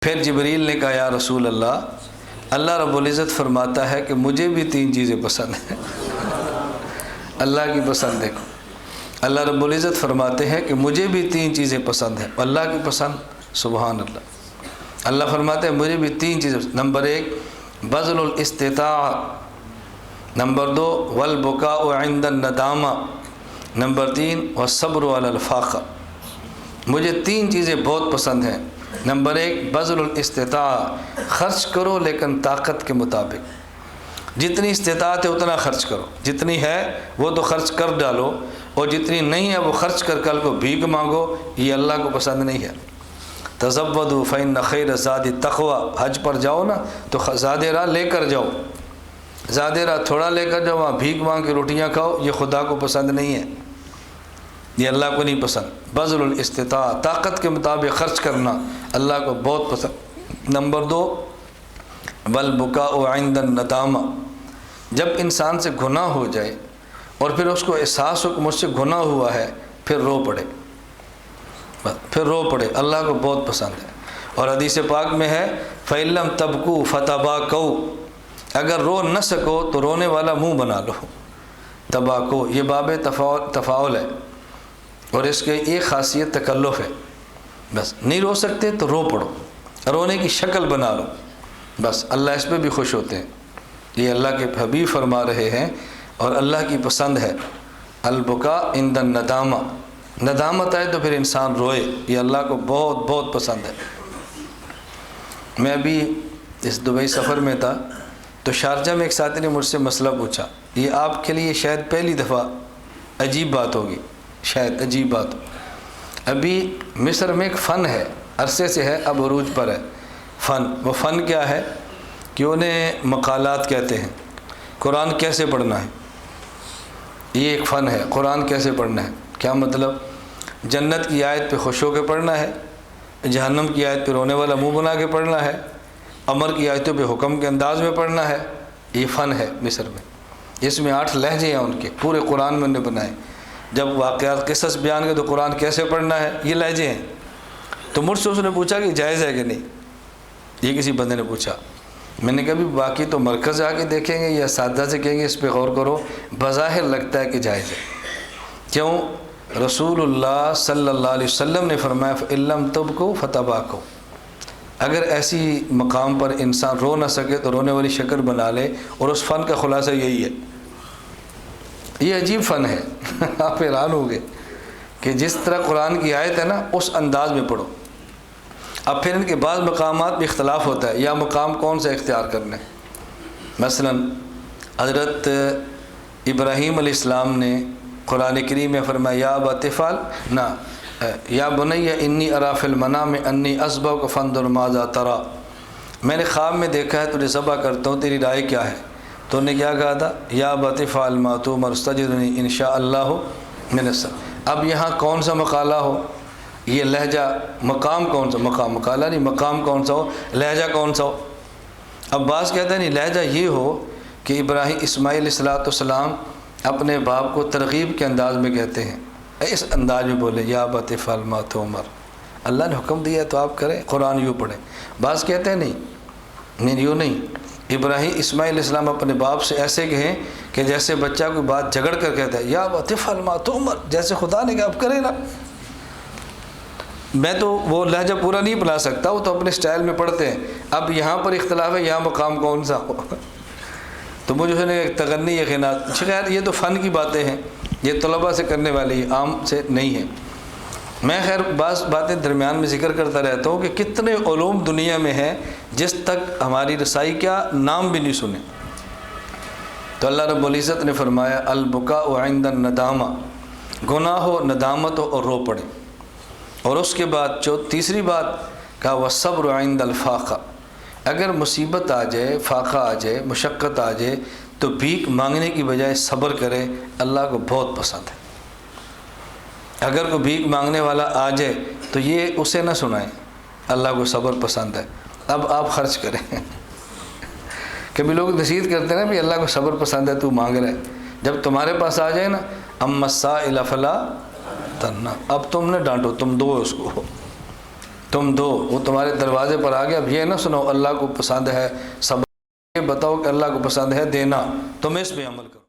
پھر جبریل نے کہا یا رسول اللہ، اللہ رب العزت فرماتا ہے کہ مجھے بھی 3 چیزیں پسند ہیں۔ اللہ کی پسند دیکھو، اللہ رب العزت فرماتے ہیں کہ مجھے بھی 3 چیزیں پسند ہیں۔ اللہ کی پسند، سبحان اللہ، اللہ فرماتے ہیں مجھے بھی 3 چیزیں۔ نمبر 1 بذل الاستطاع، نمبر 2 والبکاء عند الندامہ، نمبر 3 والصبر علی الفاقہ۔ مجھے 3 چیزیں بہت پسند ہیں۔ نمبر 1 بذل الاستطاع، خرچ کرو لیکن طاقت کے مطابق، جتنی استطاعت ہے اتنا خرچ کرو، جتنی ہے وہ تو خرچ کر ڈالو، اور جتنی نہیں ہے وہ خرچ کر کل کو بھیک مانگو، یہ اللہ کو پسند نہیں ہے۔ تزودوا فإن خیر الزاد التقوی، حج پر جاؤ نا تو زاد راہ لے کر جاؤ، زاد راہ تھوڑا لے کر جاؤ، وہاں بھیک مانگ کے روٹیاں کھاؤ، یہ خدا کو پسند نہیں ہے، یہ اللہ کو نہیں پسند۔ بذل الاستطاع، طاقت کے مطابق خرچ کرنا، اللہ کو بہت پسند۔ نمبر 2 والبکاء عند الندامہ، جب انسان سے گناہ ہو جائے اور پھر اس کو احساس ہو کہ مجھ سے گناہ ہوا ہے، پھر رو پڑے، پھر رو پڑے، اللہ کو بہت پسند ہے۔ اور حدیث پاک میں ہے فَإِن لَمْ تَبْكُوا فَتَبَاكَوْا، اگر رو نہ سکو تو رونے والا منہ بنا لو۔ تباکو یہ باب تفاعل ہے، اور اس کے ایک خاصیت تکلف ہے، بس نہیں رو سکتے تو رو پڑو، رونے کی شکل بنا لو، بس اللہ اس پہ بھی خوش ہوتے ہیں۔ یہ اللہ کے حبیب فرما رہے ہیں اور اللہ کی پسند ہے۔ البکاء عند الندامہ، ندامت آئے تو پھر انسان روئے، یہ اللہ کو بہت بہت پسند ہے۔ میں ابھی اس دبئی سفر میں تھا تو شارجہ میں ایک ساتھی نے مجھ سے مسئلہ پوچھا، یہ آپ کے لیے شاید پہلی دفعہ عجیب بات ہوگی، شاید عجیب بات ہو۔ ابھی مصر میں ایک فن ہے، عرصے سے ہے، اب عروج پر ہے فن۔ وہ فن کیا ہے کہ انہیں مقالات کہتے ہیں، قرآن کیسے پڑھنا ہے، یہ ایک فن ہے، قرآن کیسے پڑھنا ہے۔ کیا مطلب؟ جنت کی آیت پہ خوش ہو کے پڑھنا ہے، جہنم کی آیت پہ رونے والا منہ بنا کے پڑھنا ہے، امر کی آیتوں پہ حکم کے انداز میں پڑھنا ہے، یہ فن ہے مصر میں۔ اس میں 8 لہجے ہیں ان کے، پورے قرآن میں انہیں بنائے۔ جب واقعات قصص بیان کے تو قرآن کیسے پڑھنا ہے، یہ لہجے ہیں۔ تو مجھ سے اس نے پوچھا کہ جائز ہے کہ نہیں، یہ کسی بندے نے پوچھا۔ میں نے کہا بھی باقی تو مرکز آ کے دیکھیں گے یا اساتذہ سے کہیں گے اس پہ غور کرو، بظاہر لگتا ہے کہ جائز ہے۔ کیوں؟ رسول اللہ صلی اللہ علیہ وسلم نے فرمایا فَإِن لَمْ تَبْكُوا فَتَبَاكَوْا، اگر ایسی مقام پر انسان رو نہ سکے تو رونے والی شکل بنا لے، اور اس فن کا خلاصہ یہی ہے۔ یہ عجیب فن ہے، آپ حیران ہو گئے کہ جس طرح قرآن کی آیت ہے نا اس انداز میں پڑھو۔ اب پھر ان کے بعض مقامات میں اختلاف ہوتا ہے، یا مقام کون سا اختیار کرنا ہے۔ مثلا حضرت ابراہیم علیہ السلام نے قرآن کریم میں فرمایا یا ابت افعل نہ یا بنی انی اری فی المنام انی اذبحک فانظر ماذا تری، میں نے خواب میں دیکھا ہے تجھے ذبح کرتا ہوں، تیری رائے کیا ہے؟ تو انہوں نے کیا کہا تھا؟ یا ابت افعل ما تؤمر ستجدنی ان شاء اللہ من الصابرین۔ اب یہاں کون سا مقالہ ہو، یہ لہجہ، مقام کون سا، مقالہ نہیں، مقام کون سا ہو، لہجہ کون سا ہو۔ اب بعض کہتے ہیں نہیں، لہجہ یہ ہو کہ اسماعیل علیہ السلام اپنے باپ کو ترغیب کے انداز میں کہتے ہیں، اس انداز میں بولے یا ابت افعل ما تؤمر، اللہ نے حکم دیا ہے تو آپ کریں، قرآن یوں پڑھیں۔ بعض کہتے ہیں نہیں یوں نہیں، اسماعیل علیہ السلام اپنے باپ سے ایسے کہیں کہ جیسے بچہ کوئی بات جھگڑ کر کہتا ہے یا ابت افعل ما تؤمر، جیسے خدا نے کہا آپ کریں نا۔ میں تو وہ لہجہ پورا نہیں بنا سکتا، وہ تو اپنے سٹائل میں پڑھتے ہیں۔ اب یہاں پر اختلاف ہے، یہاں مقام کون سا ہو، تو مجھے اس نے تغنی یقینات، خیر یہ تو فن کی باتیں ہیں، یہ طلباء سے کرنے والی عام سے نہیں ہے۔ میں خیر بعض باتیں درمیان میں ذکر کرتا رہتا ہوں کہ کتنے علوم دنیا میں ہیں جس تک ہماری رسائی کیا نام بھی نہیں سنے۔ تو اللہ رب العزت نے فرمایا البکاء عند الندامہ، گناہ ہو، ندامت ہو اور رو پڑے۔ اور اس کے بعد جو تیسری بات کہا والصبر عند الفاقہ، اگر مصیبت آ جائے، فاقہ آ جائے، مشقت آ جائے تو بھیک مانگنے کی بجائے صبر کرے، اللہ کو بہت پسند ہے۔ اگر کوئی بھیک مانگنے والا آ جائے تو یہ اسے نہ سنائیں، اللہ کو صبر پسند ہے، اب آپ خرچ کریں۔ کبھی لوگ نصیحت کرتے ہیں نا بھی اللہ کو صبر پسند ہے، تو مانگ رہے، جب تمہارے پاس آ جائے نا اما السائل فلا تنہر، اب تم نہ ڈانٹو، تم دو اس کو۔ تم دو، وہ تمہارے دروازے پر آ گیا، اب یہ نہ سنو اللہ کو پسند ہے صبر، یہ بتاؤ کہ اللہ کو پسند ہے دینا، تم اس پہ عمل کرو۔